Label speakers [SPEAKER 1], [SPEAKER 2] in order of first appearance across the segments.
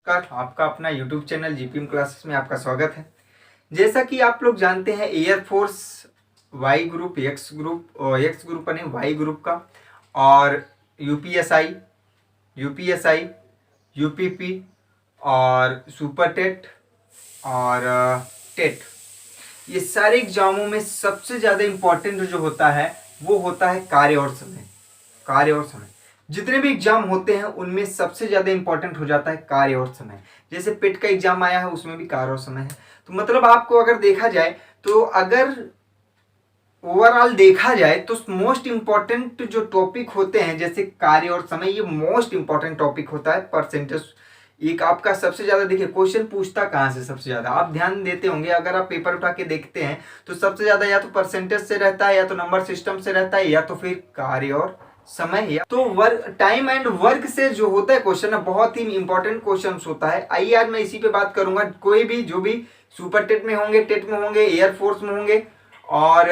[SPEAKER 1] नमस्कार, आपका अपना YouTube चैनल जीपीएम क्लासेस में आपका स्वागत है। जैसा कि आप लोग जानते हैं, air force Y group, X group नहीं वाई ग्रुप का, और यूपीएसआई, यूपीपी और सुपर टेट और टेट, ये सारे एग्जामों में सबसे ज़्यादा इम्पोर्टेंट जो होता है वो होता है कार्य और समय। जितने भी एग्जाम होते हैं उनमें सबसे ज़्यादा इंपॉर्टेंट हो जाता है कार्य और समय। जैसे पेट का एग्जाम आया है, उसमें भी कार्य और समय है। तो मतलब आपको अगर देखा जाए, तो अगर ओवरऑल देखा जाए तो मोस्ट इंपॉर्टेंट जो टॉपिक होते हैं जैसे कार्य और समय, ये मोस्ट इंपॉर्टेंट टॉपिक होता है। परसेंटेज एक आपका सबसे ज्यादा, देखिए क्वेश्चन पूछता कहाँ से सबसे ज्यादा, आप ध्यान देते होंगे अगर आप पेपर उठा के देखते हैं तो सबसे ज्यादा या तो परसेंटेज से रहता है, या तो नंबर सिस्टम से रहता है, या तो फिर कार्य और समय, या तो वर्क, टाइम एंड वर्क से जो होता है क्वेश्चन, बहुत ही इंपॉर्टेंट क्वेश्चन होता है। आइए आज मैं इसी पे बात करूंगा। कोई भी जो भी सुपर टेट में होंगे, टेट में होंगे, एयरफोर्स में होंगे और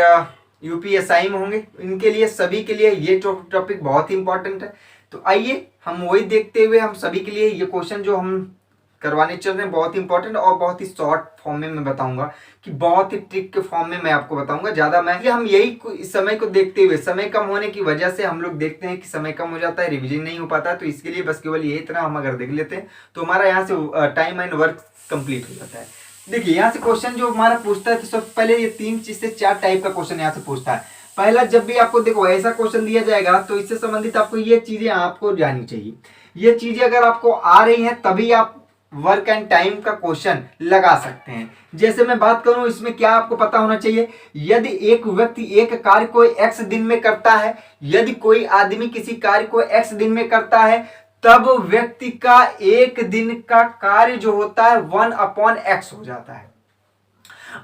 [SPEAKER 1] यूपीएसआई में होंगे, इनके लिए, सभी के लिए ये टॉपिक बहुत ही इंपॉर्टेंट है। तो आइए हम वही देखते हुए हम सभी के लिए ये क्वेश्चन जो हम करवाने चल रहे हैं बहुत ही इंपॉर्टेंट और बहुत ही शॉर्ट फॉर्म में मैं बताऊंगा, कि बहुत ही ट्रिक के फॉर्म में मैं आपको बताऊंगा। ज्यादा मैं हम यही समय को देखते हुए, समय कम होने की वजह से हम लोग देखते हैं कि समय कम हो जाता है, रिविजन नहीं हो पाता है, तो इसके लिए बस केवल ये इतना हम अगर देख लेते हैं तो हमारा यहाँ से टाइम एंड वर्क कंप्लीट हो जाता है। देखिए यहाँ से क्वेश्चन जो हमारा पूछता है, तो सबसे पहले ये 3 से 4 टाइप का क्वेश्चन यहाँ से पूछता है। पहला, जब भी आपको देखो ऐसा क्वेश्चन दिया जाएगा तो इससे संबंधित आपको ये चीजें आपको जानी चाहिए। ये चीजें अगर आपको आ रही हैं तभी आप वर्क एंड टाइम का क्वेश्चन लगा सकते हैं। जैसे मैं बात करूं, इसमें क्या आपको पता होना चाहिए, यदि एक व्यक्ति एक कार्य को x दिन में करता है, यदि कोई आदमी किसी कार्य को x दिन में करता है, तब व्यक्ति का एक दिन का कार्य जो होता है 1/x हो जाता है।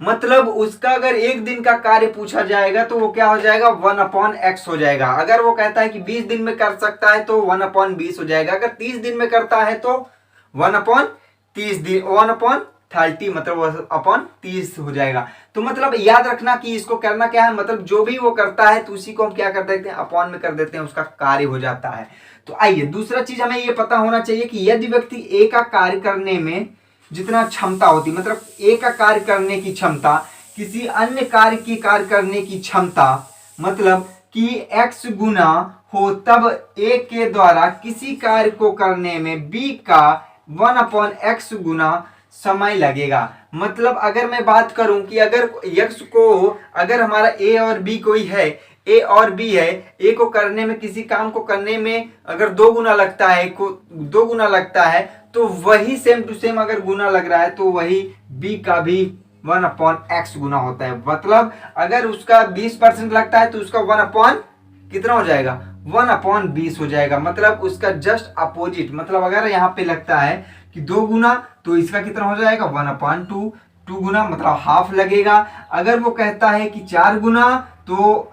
[SPEAKER 1] मतलब उसका अगर एक दिन का कार्य पूछा जाएगा तो वो क्या हो जाएगा, 1/x हो जाएगा। अगर वो कहता है कि 20 दिन में कर सकता है तो 1/20 हो जाएगा। अगर 30 दिन में करता है तो 1/30 मतलब 1/30 हो जाएगा। तो मतलब याद रखना कि इसको करना क्या है, मतलब जो भी वो करता है तो उसी को हम क्या कर देते हैं, अपॉन में कर देते हैं, उसका कार्य हो जाता है। तो आइए दूसरा चीज हमें ये पता होना चाहिए कि यदि व्यक्ति एक का कार्य करने में जितना क्षमता होती, मतलब एक का कार्य करने की क्षमता किसी अन्य कार्य की कार्य करने की क्षमता, मतलब कि x गुना हो, तब a के द्वारा किसी कार्य को करने में b का 1/x गुना समय लगेगा। मतलब अगर मैं बात करूं कि अगर x को, अगर हमारा a और b कोई है, a और b है, a को करने में, किसी काम को करने में अगर 2 गुना लगता है, को 2 गुना लगता है, तो वही सेम टू सेम अगर गुना लग रहा है तो वही b का भी 1/x गुना होता है। मतलब अगर उसका 20% लगता है तो उसका 1/ कितना हो जाएगा, 1/20 हो जाएगा। मतलब उसका जस्ट अपोजिट, मतलब अगर यहाँ पे लगता है कि 2 गुना तो इसका कितना हो जाएगा, 1/2, 2 गुना मतलब हाफ लगेगा। अगर वो कहता है कि 4 गुना तो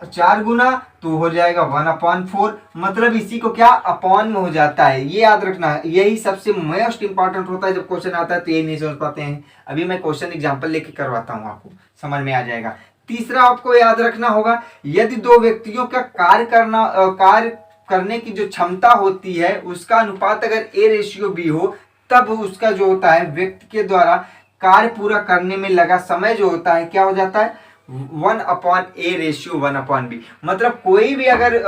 [SPEAKER 1] हो जाएगा 1/4, मतलब इसी को क्या, अपॉन में हो जाता है। ये याद रखना है, यही सबसे मोस्ट इंपॉर्टेंट होता है। जब क्वेश्चन आता है तो ये नहीं समझ पाते हैं, अभी मैं क्वेश्चन एग्जांपल लेके करवाता हूँ, आपको समझ में आ जाएगा। तीसरा आपको याद रखना होगा, यदि 2 व्यक्तियों का कार्य करने की जो क्षमता होती है उसका अनुपात अगर A/B हो, तब उसका जो होता है व्यक्ति के द्वारा कार्य पूरा करने में लगा समय जो होता है क्या हो जाता है, 1/A/1/B। मतलब कोई भी अगर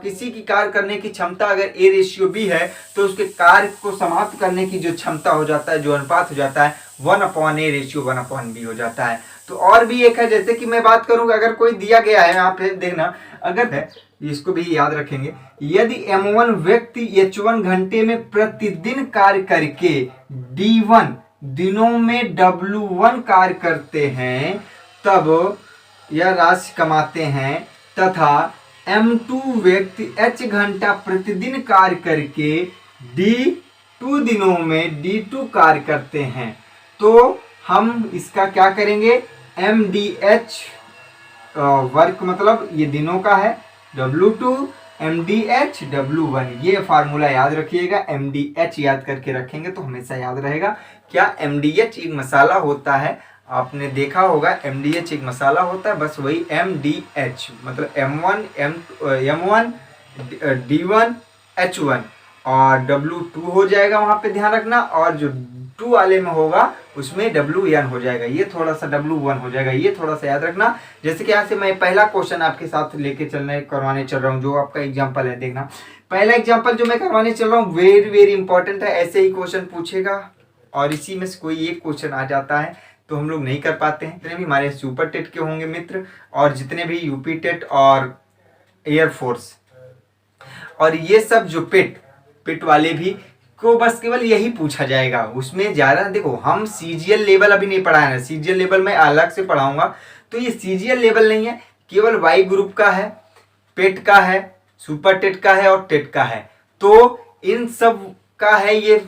[SPEAKER 1] किसी की कार्य करने की क्षमता अगर A/B है तो उसके कार्य को समाप्त करने की जो क्षमता हो जाता है, जो अनुपात हो जाता है, 1/A/1/B हो जाता है। तो और भी एक है, जैसे कि मैं बात करूं, अगर कोई दिया गया है, यहाँ पे देखना, अगर है, इसको भी याद रखेंगे, यदि M1 व्यक्ति H1 घंटे में प्रतिदिन कार्य करके D1 दिनों में W1 कार्य करते हैं, तब यह राशि कमाते हैं, तथा M2 व्यक्ति H घंटा प्रतिदिन कार्य करके D2 दिनों में D2 कार्य करते हैं, तो हम इसका क्या करेंगे, MDH वर्क, मतलब ये दिनों का है, W2 MDH W1, ये फार्मूला याद रखिएगा। MDH याद करके रखेंगे तो हमेशा याद रहेगा। क्या, MDH एक मसाला होता है, आपने देखा होगा, MDH एक मसाला होता है, बस वही MDH, मतलब M1 D1 H1 और W2 हो जाएगा वहां पे, ध्यान रखना। और जो 2 वाले में होगा उसमें WN हो जाएगा, ये थोड़ा सा W1 हो जाएगा, ये थोड़ा सा याद रखना। जैसे कि यहाँ से मैं पहला क्वेश्चन आपके साथ लेके करवाने चल रहा हूँ, जो आपका एग्जाम्पल है, देखना पहला एग्जाम्पल जो मैं करवाने चल रहा हूँ वेरी वेरी इंपॉर्टेंट है। ऐसे ही क्वेश्चन पूछेगा और इसी में से कोई एक क्वेश्चन आ जाता है तो हम लोग नहीं कर पाते हैं। जितने भी हमारे सुपर टेट के होंगे मित्र, और जितने भी यूपी टेट और एयरफोर्स और ये सब जो पेट वाले भी को बस केवल यही पूछा जाएगा। उसमें ज्यादा देखो, हम सीजीएल लेवल अभी नहीं पढ़ाए हैं, सीजीएल लेवल मैं अलग से पढ़ाऊंगा। तो ये सीजीएल लेवल नहीं है, केवल वाई ग्रुप का है, पेट का है, सुपर टेट का है और टेट का है। तो इन सब का है ये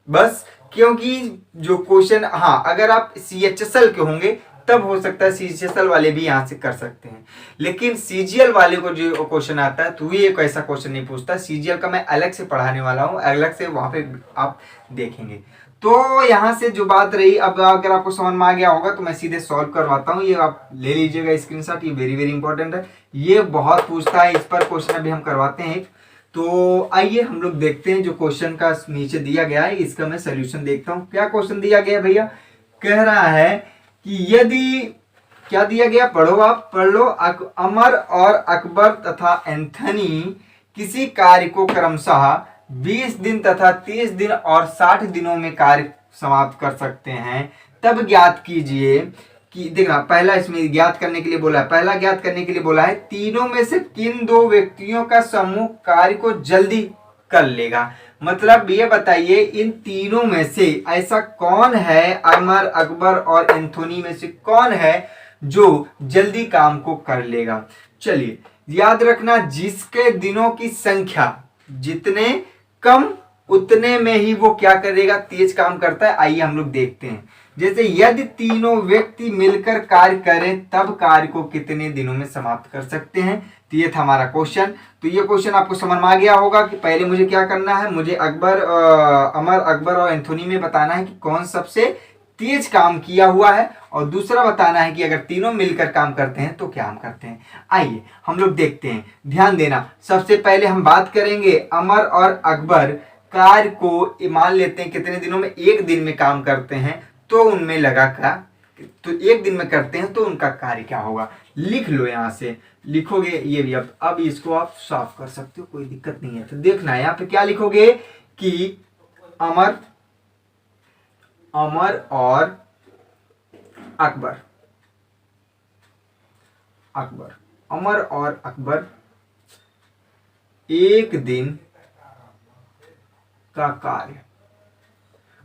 [SPEAKER 1] बस। क्योंकि जो क्वेश्चन, हाँ अगर आप CHSL के होंगे तब हो सकता है CHSL वाले भी यहाँ से कर सकते हैं, लेकिन CGL वाले को जो क्वेश्चन आता है तो ये एक ऐसा क्वेश्चन नहीं पूछता। CGL का मैं अलग से पढ़ाने वाला हूँ, अलग से वहां पे आप देखेंगे। तो यहाँ से जो बात रही, अब अगर आपको समझ में आ गया होगा तो मैं सीधे सॉल्व करवाता हूँ। ये आप ले लीजिएगा स्क्रीनशॉट, ये वेरी वेरी इंपॉर्टेंट है, ये बहुत पूछता है, इस पर क्वेश्चन अभी हम करवाते हैं। तो आइए हम लोग देखते हैं जो क्वेश्चन का नीचे दिया गया है, इसका मैं सोल्यूशन देखता हूँ। क्या क्वेश्चन दिया गया भैया? कह रहा है कि यदि, क्या दिया गया पढ़ो, आप पढ़ लो। अमर और अकबर तथा एंथनी किसी कार्य को क्रमशः 20 दिन तथा 30 दिन और 60 दिनों में कार्य समाप्त कर सकते हैं, तब ज्ञात कीजिए कि, देखना पहला इसमें ज्ञात करने के लिए बोला है, पहला ज्ञात करने के लिए बोला है तीनों में से किन 2 व्यक्तियों का समूह कार्य को जल्दी कर लेगा। मतलब ये बताइए इन तीनों में से ऐसा कौन है, अमर अकबर और एंथोनी में से कौन है जो जल्दी काम को कर लेगा। चलिए याद रखना, जिसके दिनों की संख्या जितने कम उतने में ही वो क्या करेगा, तेज काम करता है। आइए हम लोग देखते हैं। जैसे यदि तीनों व्यक्ति मिलकर कार्य करें तब कार्य को कितने दिनों में समाप्त कर सकते हैं। तो ये था हमारा क्वेश्चन। तो ये क्वेश्चन आपको समझ में आ गया होगा कि पहले मुझे क्या करना है, मुझे अमर अकबर और एंथोनी में बताना है कि कौन सबसे तेज काम किया हुआ है, और दूसरा बताना है कि अगर तीनों मिलकर काम करते हैं तो क्या हम करते हैं। आइए हम लोग देखते हैं, ध्यान देना। सबसे पहले हम बात करेंगे अमर और अकबर कार्य को मान लेते हैं कितने दिनों में, 1 दिन में काम करते हैं, तो उनमें लगा क्या, तो 1 दिन में करते हैं तो उनका कार्य क्या होगा। लिख लो, यहां से लिखोगे ये भी। अब इसको आप साफ कर सकते हो, कोई दिक्कत नहीं है। तो देखना यहाँ पे क्या लिखोगे कि अमर और अकबर, अमर और अकबर 1 दिन का कार्य।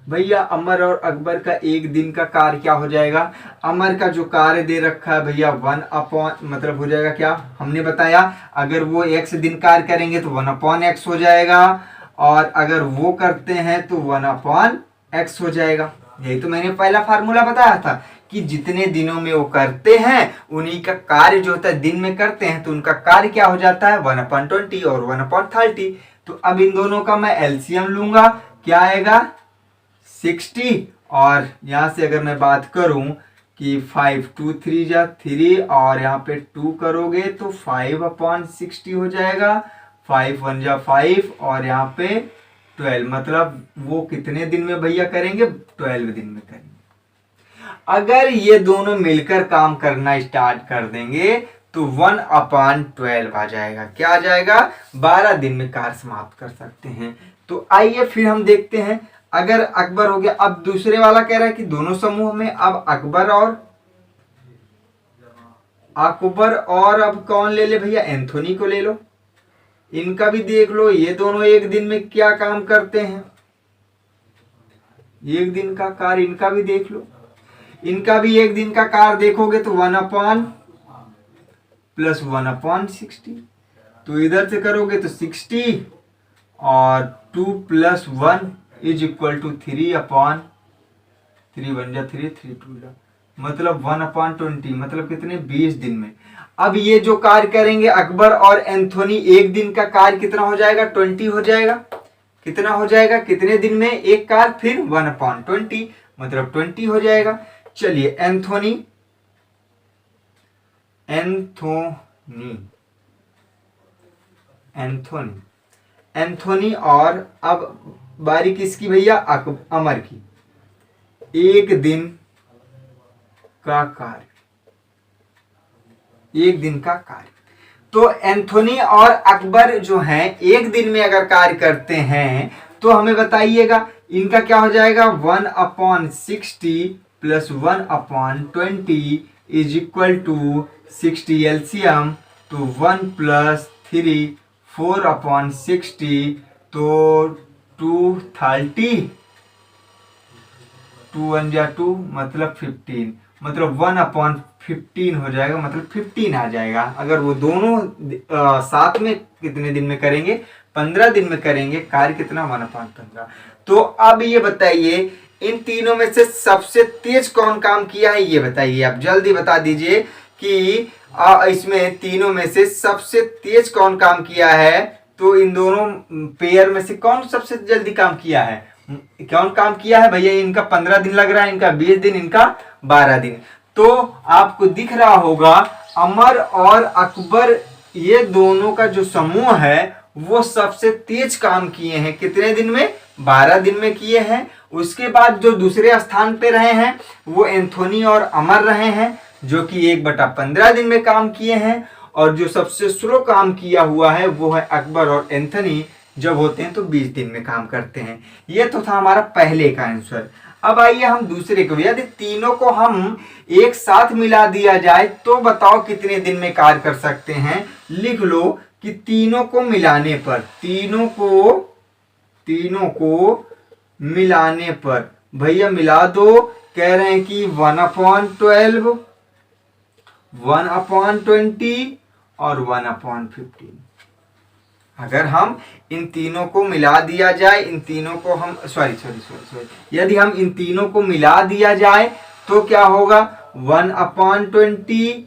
[SPEAKER 1] भैया अमर और अकबर का 1 दिन का कार्य क्या हो जाएगा, अमर का जो कार्य दे रखा है भैया 1 मतलब हो जाएगा क्या, हमने बताया अगर वो x दिन कार्य करेंगे तो 1/x हो जाएगा, और अगर वो करते हैं तो 1/x हो जाएगा। यही तो मैंने पहला फार्मूला बताया था कि जितने दिनों में वो करते हैं उन्हीं का कार्य जो होता है, दिन में करते हैं तो उनका कार्य क्या हो जाता है 1/20 और 1/30। तो अब इन दोनों का मैं एलसीएम लूंगा, क्या आएगा 60, और यहां से अगर मैं बात करूं कि 5 2 3 जा 3, और यहाँ पे 2 करोगे तो 5/60 हो जाएगा, 5 1 जा 5, और यहाँ पे 12, मतलब वो कितने दिन में भैया करेंगे, 12 दिन में करेंगे। अगर ये दोनों मिलकर काम करना स्टार्ट कर देंगे तो 1/12 आ जाएगा, क्या आ जाएगा, 12 दिन में कार्य समाप्त कर सकते हैं। तो आइए फिर हम देखते हैं, अगर अकबर हो गया, अब दूसरे वाला कह रहा है कि दोनों समूह में, अब अकबर और अब कौन ले ले भैया, एंथोनी को ले लो। इनका भी देख लो, ये दोनों 1 दिन में क्या काम करते हैं, 1 दिन का कार्य इनका भी देख लो। इनका भी 1 दिन का कार्य देखोगे तो 1/1/60, तो इधर से करोगे तो 60, और 2 + 1 = 3/3 1 जा 3 3 2 जा, मतलब 1/20, मतलब कितने 20 दिन में। अब ये जो कार्य करेंगे अकबर और एंथोनी, 1 दिन का कार्य कितना हो जाएगा, 20 हो जाएगा। कितना हो जाएगा, कितने दिन में एक कार्य, फिर 1/20 मतलब 20 हो जाएगा। चलिए एंथोनी एंथोनी और अब बारी किसकी भैया, अमर की। एक दिन का कार्य, एक दिन का कार्य। तो एंथोनी और अकबर जो हैं एक दिन में अगर कार्य करते हैं तो हमें बताइएगा इनका क्या हो जाएगा, 1/60 plus 1/20 is equal to 60 LCM, तो 1 + 3 4/60, तो 230, 2 1 जा 2 मतलब 15, मतलब 1/15 हो जाएगा, मतलब 15 आ जाएगा। अगर वो दोनों साथ में कितने दिन में करेंगे, 15 दिन में करेंगे कार्य, कितना 1/15। तो अब ये बताइए इन तीनों में से सबसे तेज कौन काम किया है, ये बताइए आप जल्दी बता दीजिए कि इसमें तीनों में से सबसे तेज कौन काम किया है। तो इन दोनों पेयर में से कौन सबसे जल्दी काम किया है, कौन काम किया है भैया। इनका 15 दिन लग रहा है, इनका 20 दिन, इनका 12 दिन। तो आपको दिख रहा होगा अमर और अकबर ये दोनों का जो समूह है वो सबसे तेज काम किए हैं। कितने दिन में, 12 दिन में किए हैं। उसके बाद जो दूसरे स्थान पे रहे हैं वो एंथोनी और अमर रहे हैं, जो कि 1/15 दिन में काम किए हैं। और जो सबसे स्लो काम किया हुआ है वो है अकबर और एंथोनी, जब होते हैं तो 20 दिन में काम करते हैं। ये तो था हमारा पहले का आंसर। अब आइए हम दूसरे को, यदि तीनों को हम एक साथ मिला दिया जाए तो बताओ कितने दिन में कार्य कर सकते हैं। लिख लो कि तीनों को मिलाने पर, तीनों को मिलाने पर भैया मिला दो, कह रहे हैं कि 1/12, 1/20 और 1/15। अगर हम इन तीनों को मिला दिया जाए, इन तीनों को हम सॉरी यदि हम इन तीनों को मिला दिया जाए तो क्या होगा, 1/20,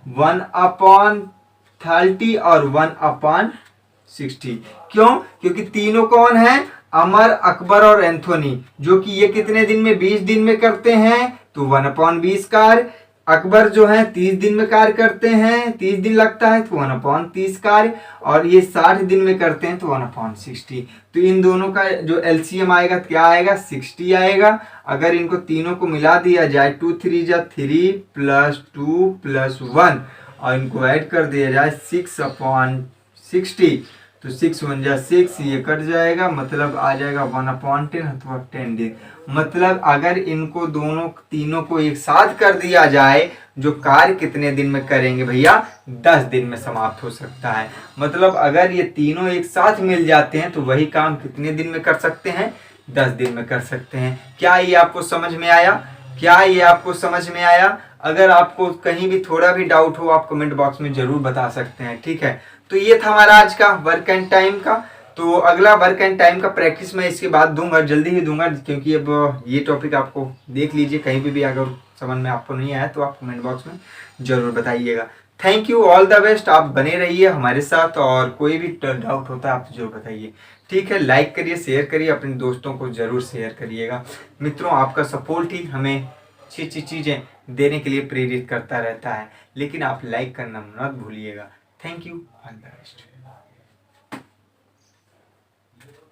[SPEAKER 1] 1/30 और 1/60। क्यों, क्योंकि तीनों कौन है, अमर, अकबर और एंथोनी, जो कि ये कितने दिन में, 20 दिन में करते हैं, तो 1/20 कार्य। अकबर जो है 30 दिन में कार्य करते हैं, 30 दिन लगता है, तो 1/30 कार्य। और ये 60 दिन में करते हैं तो 1/60। तो इन दोनों का जो एलसीएम आएगा क्या आएगा, 60 आएगा। अगर इनको तीनों को मिला दिया जाए, 2 3 जा 3 + 2 + 1 और इनको ऐड कर दिया जाए 6/60, तो 6 1 जा 6, ये कट जाएगा, मतलब आ जाएगा 1/10 अथवा 10 दिन। मतलब अगर इनको तीनों को एक साथ कर दिया जाए, जो कार्य कितने दिन में करेंगे भैया, 10 दिन में समाप्त हो सकता है। मतलब अगर ये तीनों एक साथ मिल जाते हैं तो वही काम कितने दिन में कर सकते हैं, 10 दिन में कर सकते हैं। क्या ये आपको समझ में आया, क्या ये आपको समझ में आया। अगर आपको कहीं भी थोड़ा भी डाउट हो आप कमेंट बॉक्स में जरूर बता सकते हैं, ठीक है। तो ये था हमारा आज का वर्क एंड टाइम का। तो अगला वर्क एंड टाइम का प्रैक्टिस मैं इसके बाद दूंगा, जल्दी ही दूंगा, क्योंकि अब ये टॉपिक आपको देख लीजिए, कहीं भी अगर समझ में आपको नहीं आया तो आप कमेंट बॉक्स में जरूर बताइएगा। Thank you, all the best, आप बने रहिए हमारे साथ, और कोई भी डाउट होता है आप जरूर बताइए, ठीक है। लाइक करिए, शेयर करिए, अपने दोस्तों को जरूर शेयर करिएगा। मित्रों, आपका सपोर्ट ही हमें अच्छी चीज़ें देने के लिए प्रेरित करता रहता है, लेकिन आप लाइक करना मत भूलिएगा। Thank you, all the best.